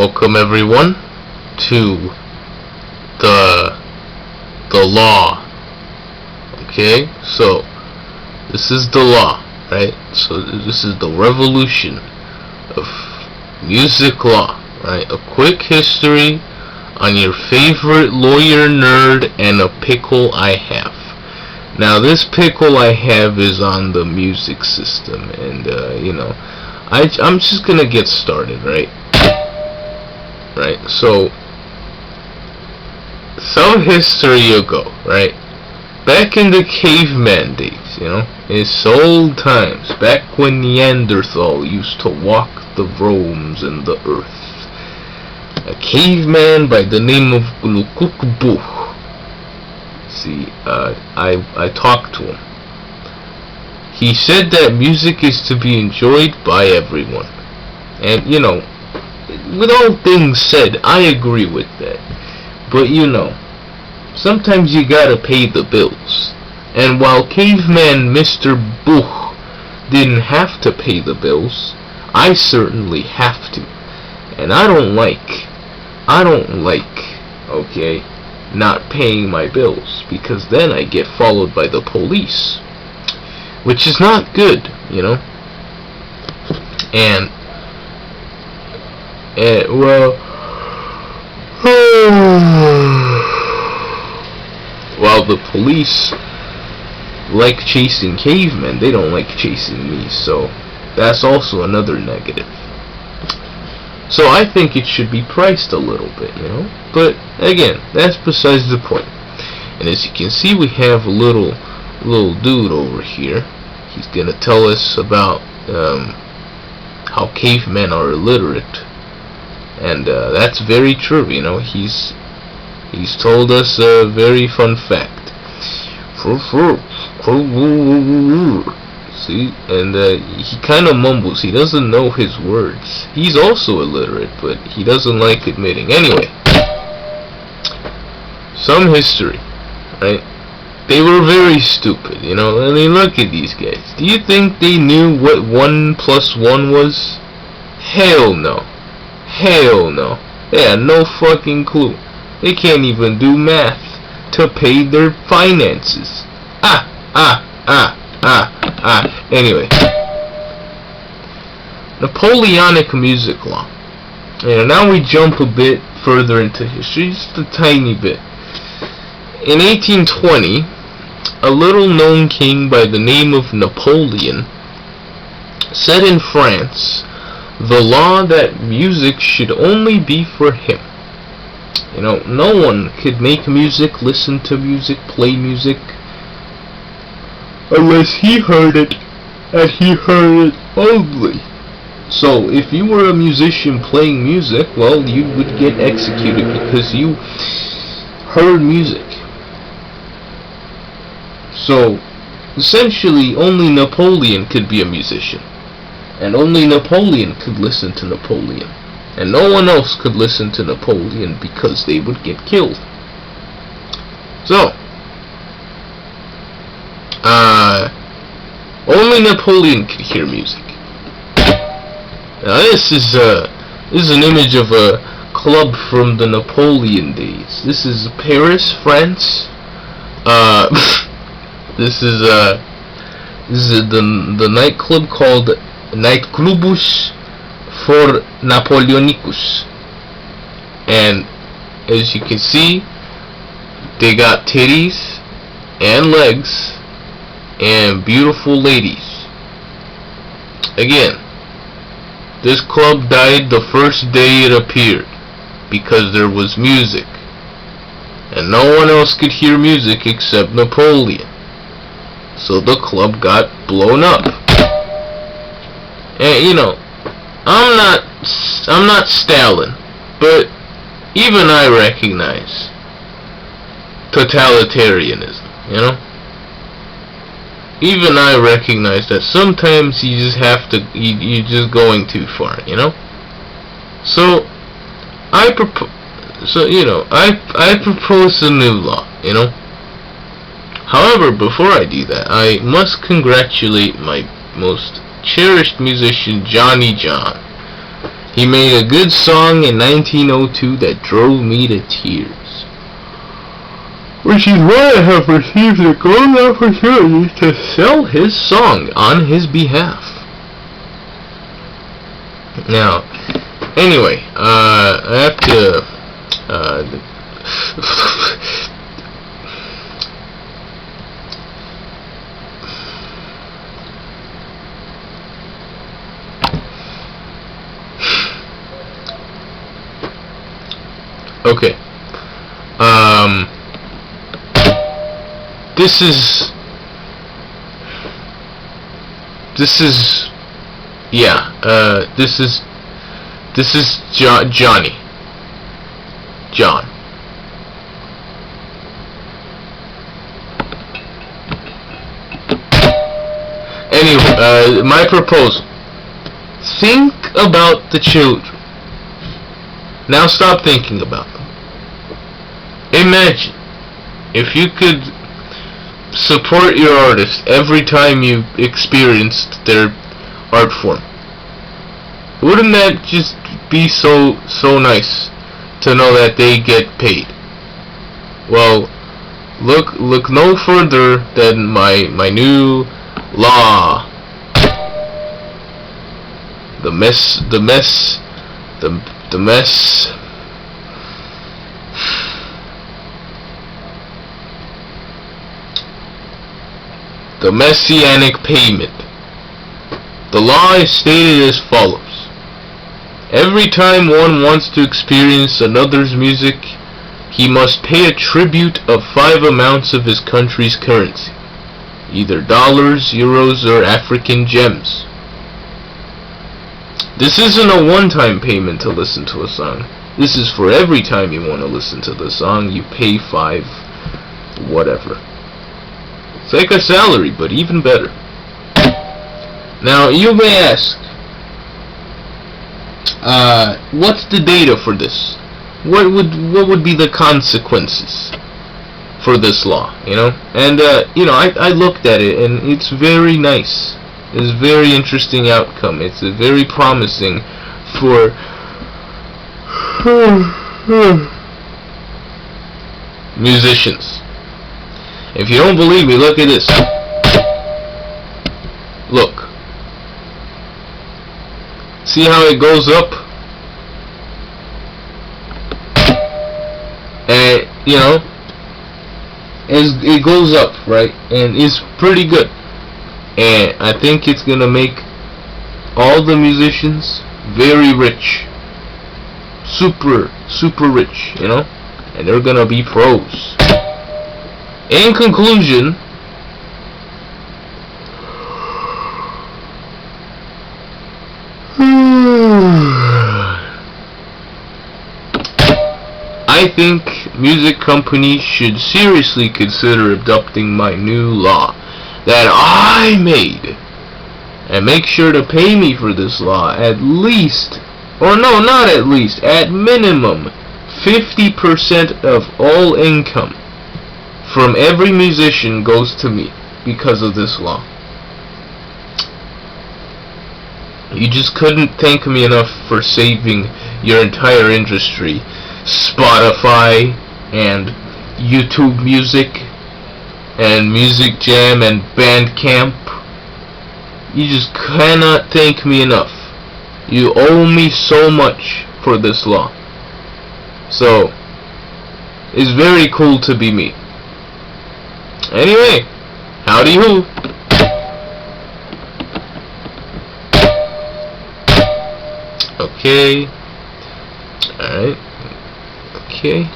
Welcome everyone to the law. Okay, so this is the law, right? So this is the revolution of music law, right? A quick history on your favorite lawyer nerd and a pickle I have. Now this pickle I have is on the music system, and I'm just gonna get started, right? So some history ago, right? Back in the caveman days, it's old times, back when Neanderthal used to walk the roams in the earth. A caveman by the name of Glukukbuh. See, I talked to him. He said that music is to be enjoyed by everyone. And, with all things said, I agree with that. But, sometimes you gotta pay the bills. And while caveman Mr. Buch didn't have to pay the bills, I certainly have to. And I don't like, okay, not paying my bills, because then I get followed by the police, which is not good, and while the police like chasing cavemen, they don't like chasing me, so that's also another negative. So I think it should be priced a little bit, but again, that's besides the point. And as you can see, we have a little dude over here. He's gonna tell us about how cavemen are illiterate, and that's very true. He's told us a very fun fact. See, and he kind of mumbles. He doesn't know his words. He's also illiterate, but he doesn't like admitting. Anyway, some history, right? They were very stupid, I mean, look at these guys. Do you think they knew what 1 + 1 was? Hell no. Hell no. They had no fucking clue. They can't even do math to pay their finances. Anyway, Napoleonic music law. Now we jump a bit further into history, just a tiny bit. In 1820, a little-known king by the name of Napoleon set in France the law that music should only be for him. No one could make music, listen to music, play music, unless he heard it, and he heard it only. So, if you were a musician playing music, well, you would get executed because you heard music. So, essentially, only Napoleon could be a musician. And only Napoleon could listen to Napoleon. And no one else could listen to Napoleon because they would get killed. So, only Napoleon could hear music. Now this is an image of a club from the Napoleon days. This is Paris, France. This is the nightclub called Nightclubus for Napoleonicus. And as you can see, they got titties and legs and beautiful ladies. Again, this club died the first day it appeared because there was music, and no one else could hear music except Napoleon. So the club got blown up. And I'm not Stalin, but even I recognize totalitarianism, Even I recognize that sometimes you just have to, you're just going too far, So, I propose a new law, However, before I do that, I must congratulate my most cherished musician, Johnny John. He made a good song in 1902 that drove me to tears. Which is why I have received a gold opportunity to sell his song on his behalf. Now, anyway, I have to, okay, this is Johnny. John. Anyway, my proposal. Think about the children. Now stop thinking about them. Imagine if you could support your artist every time you experienced their art form. Wouldn't that just be so nice to know that they get paid? Well, look no further than my new law. The Messianic payment. The law is stated as follows. Every time one wants to experience another's music, he must pay a tribute of 5 amounts of his country's currency, either dollars, euros, or African gems. This isn't a one-time payment to listen to a song. This is for every time you want to listen to the song, you pay 5 whatever. It's like a salary, but even better. Now, you may ask, what's the data for this? What would be the consequences for this law, you know? And, I looked at it, and it's very nice. It's a very interesting outcome. It's a very promising for musicians. If you don't believe me, look at this. Look. See how it goes up? And, it goes up, right? And it's pretty good. And I think it's gonna make all the musicians very rich. Super rich, And they're gonna be pros. In conclusion, I think music companies should seriously consider adopting my new law that I made, and make sure to pay me for this law at least, or no, not at least, at minimum 50% of all income from every musician goes to me because of this law. You just couldn't thank me enough for saving your entire industry. Spotify and YouTube Music and Music Jam and Bandcamp. You just cannot thank me enough. You owe me so much for this law. So, it's very cool to be me. Anyway, howdy ho. Okay. Alright. Okay.